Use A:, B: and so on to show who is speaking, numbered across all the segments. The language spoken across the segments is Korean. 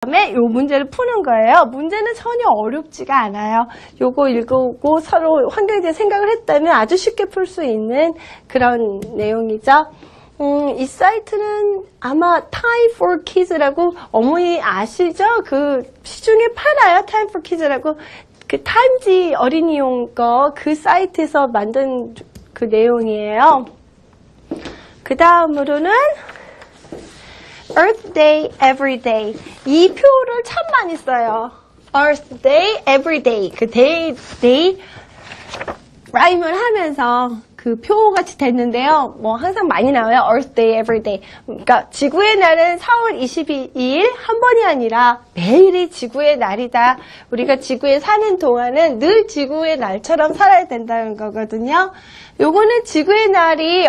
A: 다음에 요 문제를 푸는 거예요. 문제는 전혀 어렵지가 않아요. 요거 읽고 서로 환경에 대해 생각을 했다면 아주 쉽게 풀 수 있는 그런 내용이죠. 이 사이트는 아마 Time for Kids라고 어머니 아시죠? 그 시중에 팔아요. Time for Kids라고 그 타임지 어린이용 거 그 사이트에서 만든 그 내용이에요. 그 다음으로는 Earth Day, Every Day. 이 표를 참 많이 써요. Earth Day, Every Day. 그 day 라임을 하면서 그 표같이 됐는데요. 뭐 항상 많이 나와요. Earth Day, Every Day. 그러니까 지구의 날은 4월 22일 한 번이 아니라 매일이 지구의 날이다. 우리가 지구에 사는 동안은 늘 지구의 날처럼 살아야 된다는 거거든요. 요거는 지구의 날이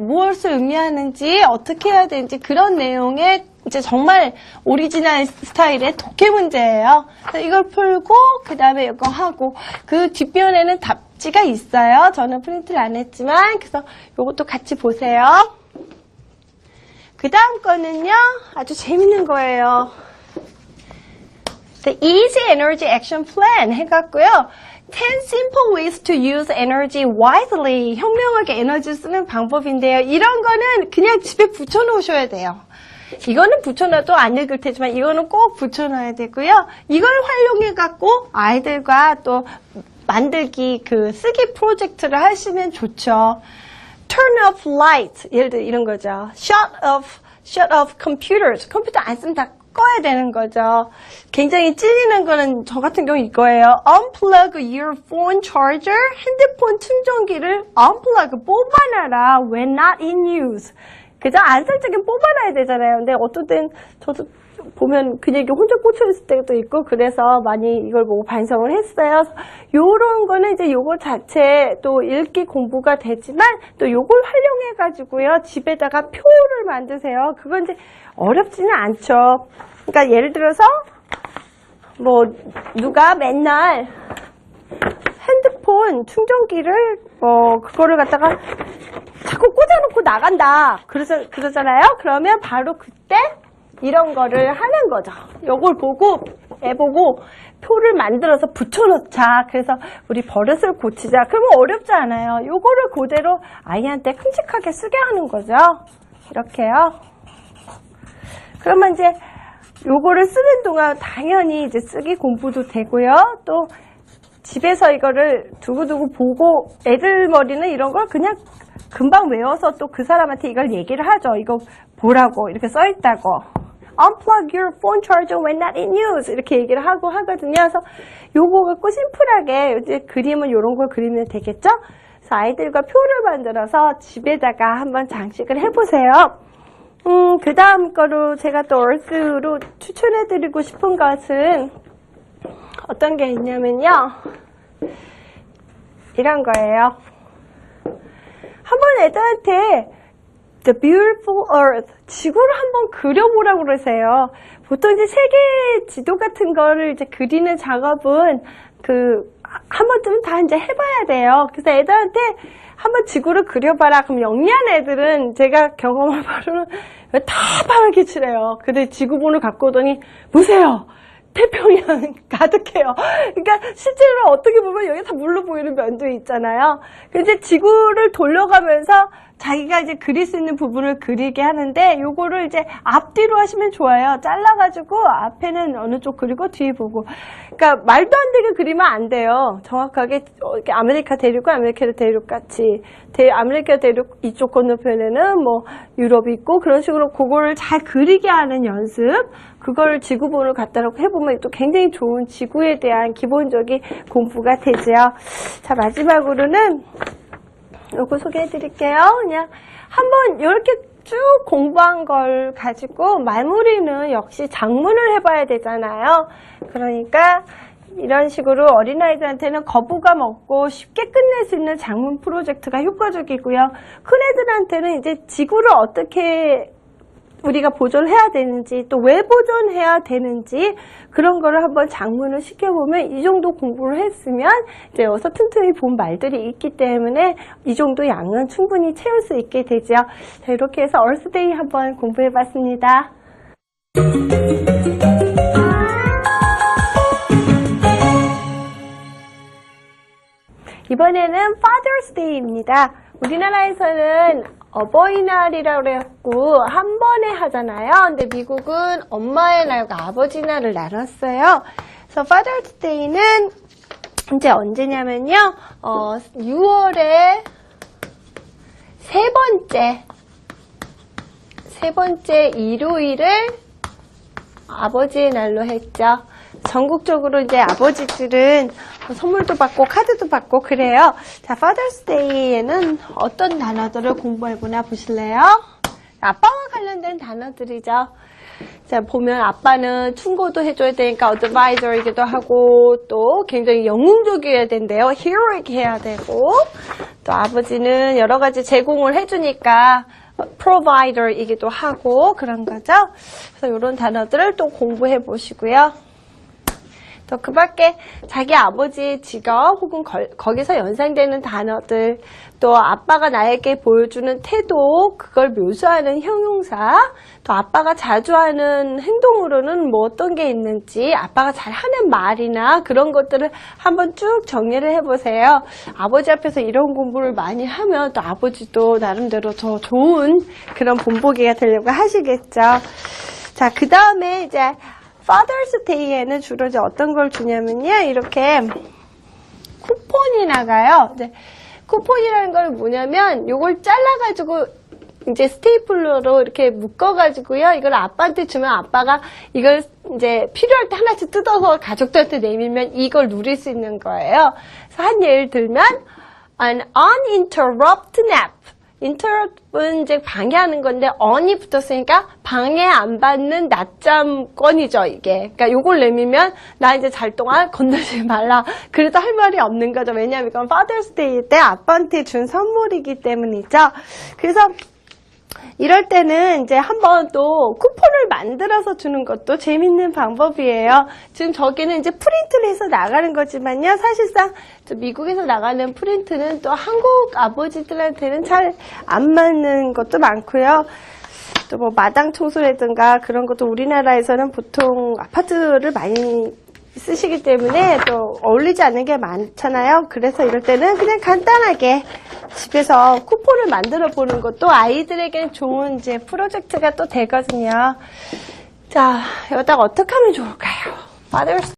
A: 무엇을 의미하는지 어떻게 해야 되는지 그런 내용의 이제 정말 오리지널 스타일의 독해 문제예요. 이걸 풀고 그 다음에 이거 하고 그 뒷면에는 답지가 있어요. 저는 프린트를 안 했지만 그래서 이것도 같이 보세요. 그 다음 거는요 아주 재밌는 거예요. The Easy Energy Action Plan 해갖고요. 10 simple ways to use energy wisely. 현명하게 에너지를 쓰는 방법인데요. 이런 거는 그냥 집에 붙여놓으셔야 돼요. 이거는 붙여놔도 안 읽을 테지만 이거는 꼭 붙여놔야 되고요. 이걸 활용해갖고 아이들과 또 만들기 쓰기 프로젝트를 하시면 좋죠. Turn off light. 예를 들어 이런 거죠. Shut off computers. 컴퓨터 안 쓰면 다 꺼야 되는 거죠. 굉장히 찔리는 거는 저 같은 경우 이거예요. Unplug your phone charger. 핸드폰 충전기를 unplug 뽑아놔라. When not in use. 그죠? 안 쓸 적엔 뽑아놔야 되잖아요. 근데 어떤 땐 저도 보면 그냥 이게 혼자 꽂혀있을 때도 있고 그래서 많이 이걸 보고 반성을 했어요. 요런 거는 이제 요거 자체 또 읽기 공부가 되지만 또 요걸 활용해가지고요. 집에다가 표를 만드세요. 그건 이제 어렵지는 않죠. 그러니까 예를 들어서 뭐 누가 맨날 핸드폰 충전기를 그거를 갖다가 자꾸 꽂아놓고 나간다. 그러잖아요. 그러면 바로 그때 이런 거를 하는 거죠. 요걸 보고 애보고 표를 만들어서 붙여놓자. 그래서 우리 버릇을 고치자. 그러면 어렵지 않아요. 요거를 그대로 아이한테 큼직하게 쓰게 하는 거죠. 이렇게요. 그러면 이제 요거를 쓰는 동안 당연히 이제 쓰기 공부도 되고요. 또 집에서 이거를 두고두고 보고 애들 머리는 이런 걸 그냥 금방 외워서 또 그 사람한테 이걸 얘기를 하죠. 이거 보라고 이렇게 써있다고. Unplug your phone charger when not in use. 이렇게 얘기를 하고 하거든요. 그래서 요거 갖고 심플하게 이제 그림은 요런 걸 그리면 되겠죠? 그래서 아이들과 표를 만들어서 집에다가 한번 장식을 해보세요. 그 다음 거로 제가 또 얼스로 추천해드리고 싶은 것은 어떤 게 있냐면요. 이런 거예요. 한번 애들한테 The Beautiful Earth, 지구를 한번 그려보라고 그러세요. 보통 이제 세계 지도 같은 거를 이제 그리는 작업은 한 번쯤은 다 이제 해봐야 돼요. 그래서 애들한테 한번 지구를 그려봐라. 그럼 영리한 애들은 제가 경험한 바로는 다 파랗게 칠해요. 근데 지구본을 갖고 오더니 보세요. 태평양 가득해요. 그러니까 실제로 어떻게 보면 여기 다 물로 보이는 면도 있잖아요. 근데 지구를 돌려가면서 자기가 이제 그릴 수 있는 부분을 그리게 하는데 요거를 이제 앞뒤로 하시면 좋아요. 잘라가지고 앞에는 어느 쪽 그리고 뒤에 보고. 그러니까 말도 안 되게 그리면 안 돼요. 정확하게 이렇게 아메리카 대륙과 아메리카 대륙 같이 아메리카 대륙 이쪽 건너편에는 뭐 유럽이 있고 그런 식으로 그거를 잘 그리게 하는 연습. 그걸 지구본을 갖다 놓고 해보면 또 굉장히 좋은 지구에 대한 기본적인 공부가 되죠. 자, 마지막으로는 요거 소개해 드릴게요. 그냥 한번 이렇게 쭉 공부한 걸 가지고 마무리는 역시 장문을 해봐야 되잖아요. 그러니까 이런 식으로 어린아이들한테는 거부감 없고 쉽게 끝낼 수 있는 장문 프로젝트가 효과적이고요. 큰애들한테는 이제 지구를 어떻게 우리가 보존해야 되는지 또 왜 보존해야 되는지 그런 거를 한번 장문을 시켜보면 이 정도 공부를 했으면 이제 여기서 튼튼히 본 말들이 있기 때문에 이 정도 양은 충분히 채울 수 있게 되죠. 자, 이렇게 해서 얼스데이 한번 공부해봤습니다. 이번에는 Father's Day입니다. 우리나라에서는 어버이날이라고 해갖고 한 번에 하잖아요. 근데 미국은 엄마의 날과 아버지 날을 나눴어요. 그래서 Father's Day는 이제 언제냐면요. 6월에 세 번째 일요일을 아버지의 날로 했죠. 전국적으로 이제 아버지들은 선물도 받고 카드도 받고 그래요. 자, Father's Day에는 어떤 단어들을 공부해보나 보실래요? 아빠와 관련된 단어들이죠. 자, 보면 아빠는 충고도 해줘야 되니까 advisor이기도 하고 또 굉장히 영웅적이어야 된대요. heroic 해야 되고 또 아버지는 여러 가지 제공을 해주니까 provider이기도 하고 그런 거죠. 그래서 이런 단어들을 또 공부해 보시고요. 또 그 밖에 자기 아버지의 직업 혹은 거기서 연상되는 단어들 또 아빠가 나에게 보여주는 태도 그걸 묘사하는 형용사 또 아빠가 자주 하는 행동으로는 뭐 어떤 게 있는지 아빠가 잘 하는 말이나 그런 것들을 한번 쭉 정리를 해보세요. 아버지 앞에서 이런 공부를 많이 하면 또 아버지도 나름대로 더 좋은 그런 본보기가 되려고 하시겠죠. 자, 그 다음에 이제 Father's Day에는 주로 이제 어떤 걸 주냐면요. 이렇게 쿠폰이 나가요. 이제 쿠폰이라는 건 뭐냐면 요걸 잘라가지고 이제 스테이플러로 이렇게 묶어가지고요. 이걸 아빠한테 주면 아빠가 이걸 이제 필요할 때 하나씩 뜯어서 가족들한테 내밀면 이걸 누릴 수 있는 거예요. 그래서 한 예를 들면 an uninterrupted nap. interrupt은 이제 방해하는 건데 on이 붙었으니까 방해 안 받는 낮잠권이죠, 이게. 그러니까 요걸 내밀면 나 이제 잘 동안 건들지 말라. 그래도 할 말이 없는 거죠. 왜냐하면 이건 Father's Day 때 아빠한테 준 선물이기 때문이죠. 그래서 이럴 때는 이제 한번 또 쿠폰을 만들어서 주는 것도 재밌는 방법이에요. 지금 저기는 이제 프린트를 해서 나가는 거지만요. 사실상 미국에서 나가는 프린트는 또 한국 아버지들한테는 잘 안 맞는 것도 많고요. 또 뭐 마당 청소라든가 그런 것도 우리나라에서는 보통 아파트를 많이 쓰시기 때문에 또 어울리지 않는 게 많잖아요. 그래서 이럴 때는 그냥 간단하게 집에서 쿠폰을 만들어 보는 것도 아이들에게 좋은 이제 프로젝트가 또 되거든요. 자, 여기다가 어떻게 하면 좋을까요? Father's